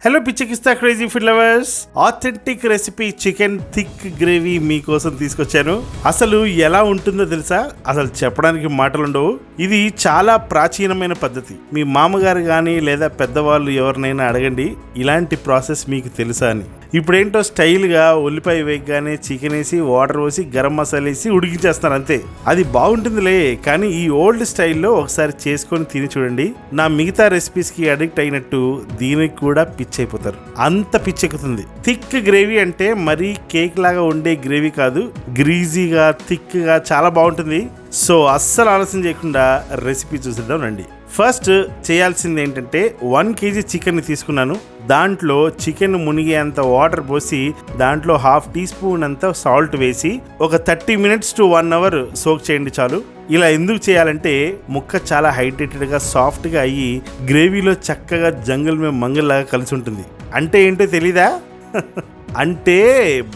Hello పిచ్చకిస్తా crazy food lovers, authentic recipe chicken thick gravy మీకోసం తీసుకొచ్చాను. అసలు ఎలా ఉంటుందో తెలుసా? అసలు చెప్పడానికి మాటలు ఉండవు. ఇది చాలా ప్రాచీనమైన పద్ధతి. మీ మామగారు కానీ లేదా పెద్దవాళ్ళు ఎవరినైనా అడగండి, ఇలాంటి ప్రాసెస్ మీకు తెలుసా అని. ఇప్పుడేంటో స్టైల్గా ఉల్లిపాయ వేయగానే చికెన్ వేసి వాటర్ పోసి గరం మసాలా వేసి ఉడికించేస్తారు అంతే. అది బాగుంటుందిలే, కానీ ఈ ఓల్డ్ స్టైల్లో ఒకసారి చేసుకొని తిని చూడండి. నా మిగతా రెసిపీస్కి అడిక్ట్ అయినట్టు దీనికి కూడా పిచ్ అయిపోతారు, అంత పిచ్చెక్కుతుంది. థిక్ గ్రేవీ అంటే మరీ కేక్ లాగా ఉండే గ్రేవీ కాదు, గ్రీజీగా థిక్గా చాలా బాగుంటుంది. సో అస్సలు ఆలస్యం చేయకుండా రెసిపీ చూసేద్దాం రండి. ఫస్ట్ చేయాల్సింది ఏంటంటే 1 kg చికెన్ని తీసుకున్నాను. దాంట్లో చికెన్ మునిగేంత వాటర్ పోసి దాంట్లో 1/2 teaspoon అంత సాల్ట్ వేసి ఒక 30 minutes to 1 hour సోక్ చేయండి చాలు. ఇలా ఎందుకు చేయాలంటే ముక్క చాలా హైడ్రేటెడ్గా సాఫ్ట్గా అయ్యి గ్రేవీలో చక్కగా జంగల్ మే మంగల్ లాగా కలిసి ఉంటుంది. అంటే ఏంటో తెలీదా? అంటే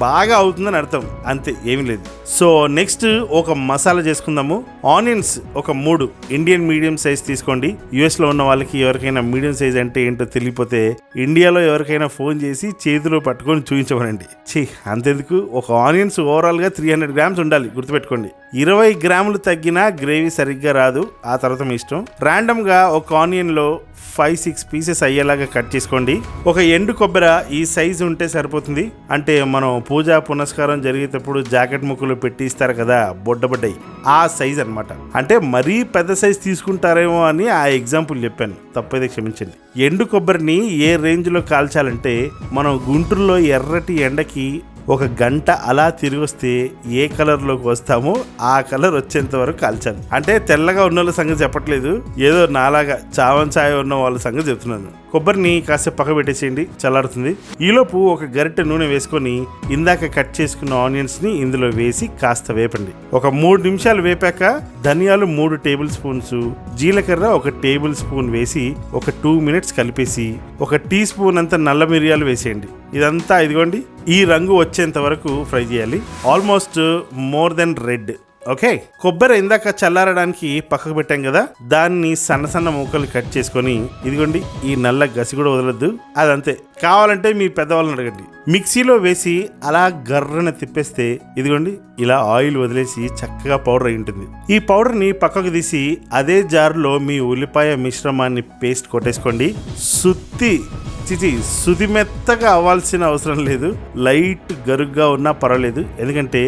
బాగా అవుతుందని అర్థం, అంతే, ఏమీ లేదు. సో నెక్స్ట్ ఒక మసాలా చేసుకుందాము. ఆనియన్స్ ఒక 3 ఇండియన్ మీడియం సైజ్ తీసుకోండి. యుఎస్లో ఉన్న వాళ్ళకి ఎవరికైనా మీడియం సైజ్ అంటే ఏంటో తెలియపోతే ఇండియాలో ఎవరికైనా ఫోన్ చేసి చేతిలో పట్టుకొని చూపించమనండి. అంతెందుకు, ఒక ఆనియన్స్ ఓవరాల్గా 300 grams ఉండాలి, గుర్తుపెట్టుకోండి. 20 grams తగ్గినా గ్రేవీ సరిగ్గా రాదు, ఆ తర్వాత మీ ఇష్టం. ర్యాండమ్గా ఒక ఆనియన్లో 5-6 pieces అయ్యేలాగా కట్ చేసుకోండి. ఒక ఎండు కొబ్బరి ఈ సైజు ఉంటే సరిపోతుంది. అంటే మనం పూజా పునస్కారం జరిగేటప్పుడు జాకెట్ ముక్కలు పెట్టి ఇస్తారు కదా, బొడ్డబడ్డాయి, ఆ సైజ్ అనమాట. అంటే మరీ పెద్ద సైజ్ తీసుకుంటారేమో అని ఆ ఎగ్జాంపుల్ చెప్పాను, తప్పైతే క్షమించండి. ఎండు కొబ్బరిని ఏ రేంజ్లో కాల్చాలంటే మనం గుంటూరులో ఎర్రటి ఎండకి 1 గంట అలా తిరిగి వస్తే ఏ కలర్లోకి వస్తామో ఆ కలర్ వచ్చేంత వరకు కాల్చాలి. అంటే తెల్లగా ఉన్న వాళ్ళ సంగతి చెప్పట్లేదు, ఏదో నాలాగా చావన్ ఛాయ ఉన్న వాళ్ళ సంగతి చెప్తున్నాను. కొబ్బరిని కాసేపు పక్క పెట్టేసేయండి, చల్లారుతుంది. ఈలోపు ఒక గరిటె నూనె వేసుకొని ఇందాక కట్ చేసుకున్న ఆనియన్స్ ని ఇందులో వేసి కాస్త వేపండి. ఒక 3 నిమిషాలు వేపాక ధనియాలు 3 టేబుల్ స్పూన్స్, జీలకర్ర 1 టేబుల్ స్పూన్ వేసి ఒక 2 minutes కలిపేసి 1 teaspoon అంత నల్ల మిరియాలు వేసేయండి. ఇదంతా ఇదిగోండి ఈ రంగు వచ్చేంత వరకు ఫ్రై చేయాలి. Almost more than red. Okay, కొబ్బరి ఇందాక చల్లారడానికి పక్కకు పెట్టాం కదా, దాన్ని సన్న సన్న ముక్కలు కట్ చేసుకొని ఇదిగోండి ఈ నల్ల గసి కూడా వదలొద్దు, అదంతే. కావాలంటే మీ పెద్దవాళ్ళని అడగండి. మిక్సీలో వేసి అలా గర్రన తిప్పేస్తే ఇదిగోండి ఇలా ఆయిల్ వదిలేసి చక్కగా పౌడర్ అయి ఉంటుంది. ఈ పౌడర్ని పక్కకు తీసి అదే జార్లో మీ ఉల్లిపాయ మిశ్రమాన్ని పేస్ట్ కొట్టేసుకోండి. సుది మెత్తగా అవ్వాల్సిన అవసరం లేదు, లైట్ గరుగ్గా ఉన్నా పర్వాలేదు. ఎందుకంటే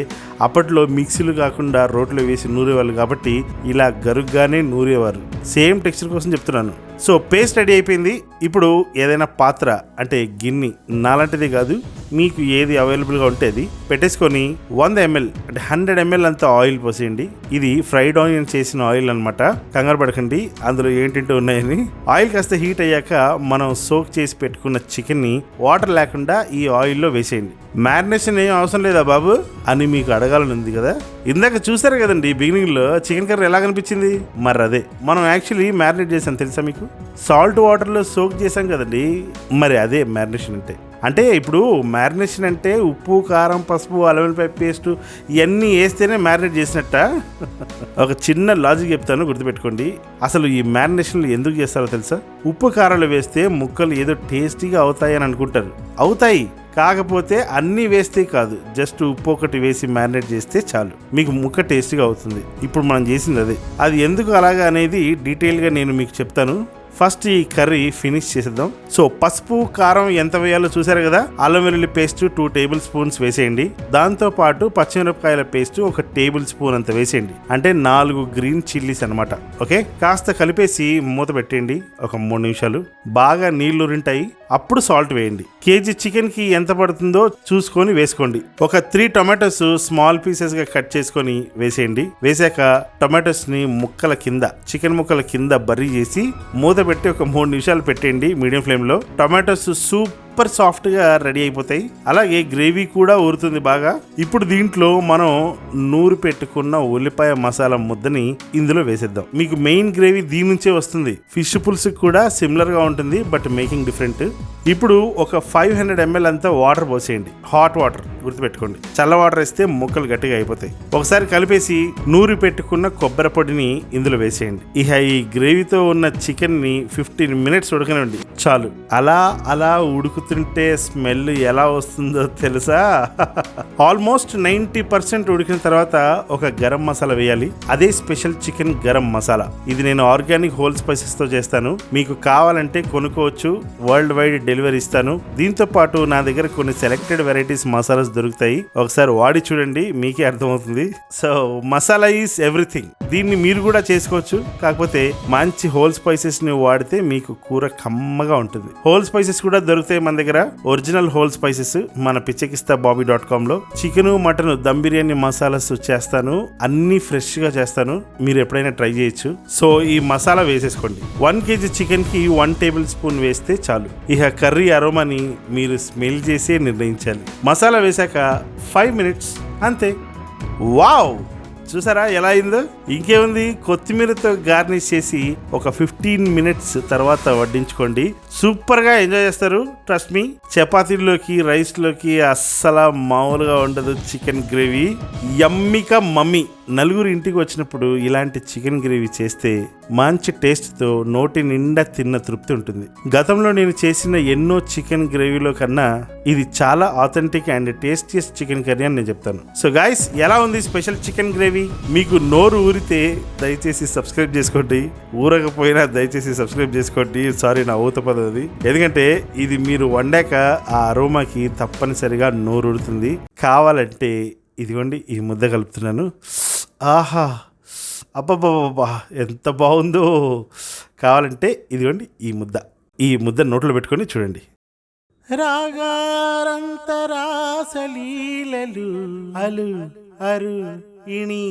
అప్పట్లో మిక్సీలు కాకుండా రోట్లో వేసి నూరేవాళ్ళు కాబట్టి ఇలా గరుగ్గానే నూరేవారు. సేమ్ టెక్స్చర్ కోసం చెప్తున్నాను. సో పేస్ట్ రెడీ అయిపోయింది. ఇప్పుడు ఏదైనా పాత్ర అంటే గిన్నె, నాలాంటిది కాదు, మీకు ఏది అవైలబుల్గా ఉంటే అది పెట్టేసుకొని 100 ml అంటే 100 ml అంతా ఆయిల్ పోసేయండి. ఇది ఫ్రైడ్ ఆనియన్ చేసిన ఆయిల్ అనమాట, కంగారు పడకండి, అందులో ఏంటంటే ఉన్నాయని. ఆయిల్ కాస్త హీట్ అయ్యాక మనం సోక్ చేసి పెట్టుకున్న చికెన్ని వాటర్ లేకుండా ఈ ఆయిల్లో వేసేయండి. మ్యారినేషన్ ఏం అవసరం లేదా బాబు అని మీకు అడగాలని ఉంది కదా. ఇందాక చూసారు కదండి బిగినింగ్ లో చికెన్ కర్రీ ఎలా కనిపించింది, మరి అదే మనం యాక్చువల్లీ మ్యారినేట్ చేసాం తెలుసా మీకు. సాల్ట్ వాటర్లో సోక్ చేసాం కదండి, మరి అదే మ్యారినేషన్ అంటే. అంటే ఇప్పుడు మ్యారినేషన్ అంటే ఉప్పు, కారం, పసుపు, అల్లం వెల్లిపాయ పేస్ట్ ఇవన్నీ వేస్తేనే మ్యారినేట్ చేసినట్ట. ఒక చిన్న లాజిక్ చెప్తాను, గుర్తుపెట్టుకోండి. అసలు ఈ మ్యారినేషన్లు ఎందుకు చేస్తారో తెలుసా? ఉప్పు కారాలు వేస్తే ముక్కలు ఏదో టేస్టీగా అవుతాయని అనుకుంటారు, అవుతాయి. కాకపోతే అన్నీ వేస్తే కాదు, జస్ట్ ఉప్పు ఒకటి వేసి మ్యారినేట్ చేస్తే చాలు, మీకు ముక్క టేస్టీగా అవుతుంది. ఇప్పుడు మనం చేసింది అదే. అది ఎందుకు అలాగా అనేది డీటెయిల్గా నేను మీకు చెప్తాను. ఫస్ట్ ఈ కర్రీ ఫినిష్ చేసేద్దాం. సో పసుపు, కారం ఎంత వేయాలో చూసారు కదా. అల్లం వెల్లుల్లి పేస్ట్ 2 టేబుల్ స్పూన్స్ వేసేయండి. దాంతో పాటు పచ్చిమిరపకాయల పేస్ట్ 1 టేబుల్ స్పూన్ అంత వేసేయండి. అంటే 4 గ్రీన్ చిల్లీస్ అనమాట. ఓకే, కాస్త కలిపేసి మూత పెట్టేయండి ఒక 3 నిమిషాలు. బాగా నీళ్లు ఉరింటాయి, అప్పుడు సాల్ట్ వేయండి. కేజీ చికెన్ కి ఎంత పడుతుందో చూసుకొని వేసుకోండి. ఒక 3 టొమాటోస్ స్మాల్ పీసెస్ గా కట్ చేసుకొని వేసేయండి. వేసాక టొమాటోస్ ని ముక్కల కింద, చికెన్ ముక్కల కింద బర్రీ చేసి మూత పెట్టి ఒక 3 నిమిషాలు పెట్టండి మీడియం ఫ్లేమ్ లో. టొమాటోస్ సూపర్ సాఫ్ట్ గా రెడీ అయిపోతాయి, అలాగే గ్రేవీ కూడా ఊరుతుంది బాగా. ఇప్పుడు దీంట్లో మనం నూరు పెట్టుకున్న ఉల్లిపాయ మసాలా ముద్దని ఇందులో వేసేద్దాం. మీకు మెయిన్ గ్రేవీ దీని నుంచే వస్తుంది. ఫిష్ పులుసు కూడా సిమిలర్ గా ఉంటుంది, బట్ మేకింగ్ డిఫరెంట్. ఇప్పుడు ఒక 500 ml అంతా వాటర్ పోసేయండి, హాట్ వాటర్, గుర్తుపెట్టుకోండి. చల్ల వాటర్ వేస్తే ముక్కలు గట్టిగా అయిపోతాయి. ఒకసారి కలిపేసి నూరి పెట్టుకున్న కొబ్బరి పొడిని ఇందులో వేసేయండి. ఇక ఈ గ్రేవీతో ఉన్న చికెన్ ని 15 minutes ఉడకనివ్వండి. చాలు. అలా ఉడుకుతుంటే స్మెల్ ఎలా వస్తుందో తెలుసా? ఆల్మోస్ట్ 90% ఉడికిన తర్వాత ఒక గరం మసాలా వేయాలి. అదే స్పెషల్ చికెన్ గరం మసాలా. ఇది నేను ఆర్గానిక్ హోల్ స్పైసెస్ తో చేస్తాను. మీకు కావాలంటే కొనుక్కోవచ్చు. వరల్డ్ వైడ్ డెలివరీ ఇస్తాను. దీంతో పాటు నా దగ్గర కొన్ని సెలెక్టెడ్ వెరైటీస్ మసాలాస్ దొరుకుతాయి. ఒకసారి వాడి చూడండి, మీకే అర్థమవుతుంది. So masala is everything. దీన్ని మీరు కూడా చేసుకోవచ్చు. కాకపోతే మంచి హోల్ స్పైసెస్ ని వాడితే మీకు కూర కమ్మగా ఉంటుంది. హోల్ స్పైసెస్ కూడా దొరుకుతాయి మన దగ్గర. ఒరిజినల్ హోల్ స్పైసెస్ మన pichakisthabobby.com లో చికెన్, మటన్, దమ్ బిర్యానీ మసాలాస్ చేస్తాను. అన్ని ఫ్రెష్ గా చేస్తాను. మీరు ఎప్పుడైనా ట్రై చేయొచ్చు. సో ఈ మసాలా వేసేసుకోండి. 1 kg చికెన్ కి 1 టేబుల్ స్పూన్ వేస్తే చాలు. ఇక కర్రీ అరోమాని మీరు స్మెల్ చేసే నిర్ణయించాలి. మసాలా వేసాక 5 minutes అంతే. వావ్, చూసారా ఎలా అయిందో? ఇంకేముంది, కొత్తిమీరతో గార్నిష్ చేసి ఒక 15 minutes తర్వాత వడ్డించుకోండి. సూపర్ గా ఎంజాయ్ చేస్తారు. Trust me. చపాతీల్లోకి, రైస్ లోకి అస్సలు మామూలుగా ఉండదు చికెన్ గ్రేవీ. యమ్మిక మమ్మీ. నలుగురు ఇంటికి వచ్చినప్పుడు ఇలాంటి చికెన్ గ్రేవీ చేస్తే మంచి టేస్ట్తో నోటి నిండా తిన్న తృప్తి ఉంటుంది. గతంలో నేను చేసిన ఎన్నో చికెన్ గ్రేవీలో కన్నా ఇది చాలా authentic and tastiest chicken curry అని నేను చెప్తాను. సో గైస్, ఎలా ఉంది స్పెషల్ చికెన్ గ్రేవీ? మీకు నోరు ఊరితే దయచేసి సబ్స్క్రైబ్ చేసుకోండి. ఊరకపోయినా దయచేసి సబ్స్క్రైబ్ చేసుకోండి. సారీ, నా ఊత పదం అది. ఎందుకంటే ఇది మీరు వండాక ఆ అరోమాకి తప్పనిసరిగా నోరు ఊరుతుంది. కావాలంటే ఇదిగోండి, ఈ ముద్ద కలుపుతున్నాను. ఆహా, అబ్బబ్బబ్బా, ఎంత బాగుందో. కావాలంటే ఇదిగోండి, ఈ ముద్ద నోట్లో పెట్టుకొని చూడండి. రాగారంతరాసలీలలు అలు అరు ఇణి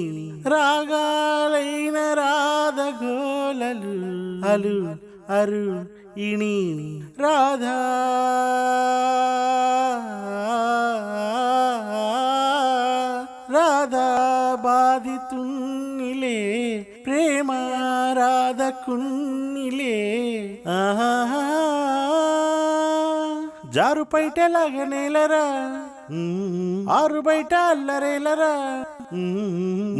రాగాలైన రాధగోలలు అలు అరు ఇణి రాధా రాధా బాధితున్నిలే ప్రేమ రాధకున్నిలే జారు పైటలాగా నేలరా ఆరు బయట అల్లరేలరా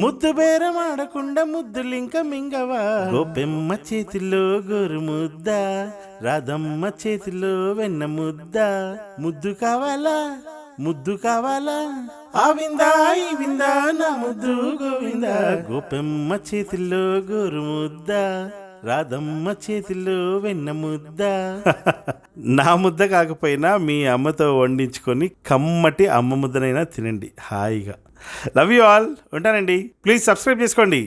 ముద్దు బేరమాడకుండా ముద్దులింక మింగవా. గోపెమ్మ చేతిలో గోరు ముద్ద, రాధమ్మ చేతిలో వెన్న ముద్ద. ముద్దు కావాలా ఆ విందా ఈ విందా నా ముద్దు గోవిందా. గోపెమ్మ చేతిలో గోరు ముద్ద, రాధమ్మ చేతిలో వెన్న ముద్ద. నా ముద్ద కాకపోయినా మీ అమ్మతో వండించుకొని కమ్మటి అమ్మ ముద్దనైనా తినండి హాయిగా. Love you all. ఉంటానండి. ప్లీజ్ సబ్స్క్రైబ్ చేసుకోండి.